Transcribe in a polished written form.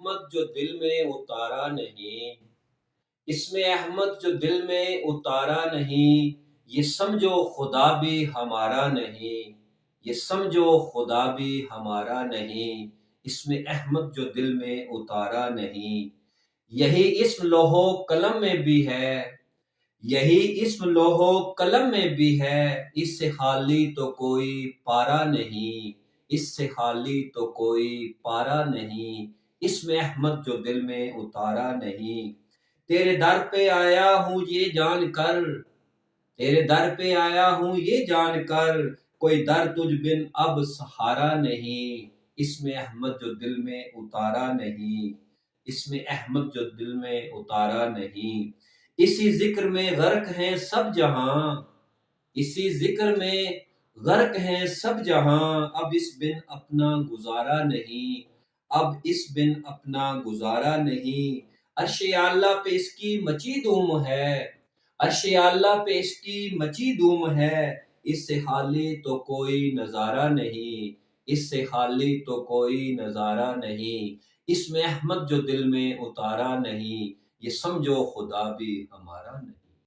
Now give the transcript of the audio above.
احمد جو دل میں اتارا نہیں، اس میں احمد جو دل میں اتارا نہیں، یہ سمجھو خدا بھی ہمارا نہیں، یہ سمجھو خدا بھی ہمارا نہیں، اس میں احمد جو دل میں اتارا نہیں۔ یہی اسم لوح و قلم میں بھی ہے، یہی اسم لوح و قلم میں بھی ہے، اس سے خالی تو کوئی پارا نہیں، اس سے خالی تو کوئی پارا نہیں، اس میں احمد جو دل میں اتارا نہیں۔ تیرے در پہ آیا ہوں یہ جان کر، تیرے در پہ آیا ہوں یہ جان کر، کوئی در تجھ بن اب سہارا نہیں، اس میں احمد جو دل میں اتارا نہیں، اس میں احمد جو دل میں اتارا نہیں۔ اسی ذکر میں غرق ہیں سب جہاں، اسی ذکر میں غرق ہیں سب جہاں، اب اس بن اپنا گزارا نہیں، اب اس بن اپنا گزارا نہیں۔ عرش اعلیٰ پہ اس کی مچی دھوم ہے، عرش اعلیٰ پہ اس کی مچی دھوم ہے، اس سے خالی تو کوئی نظارہ نہیں، اس سے خالی تو کوئی نظارہ نہیں، اس میں احمد جو دل میں اتارا نہیں، یہ سمجھو خدا بھی ہمارا نہیں۔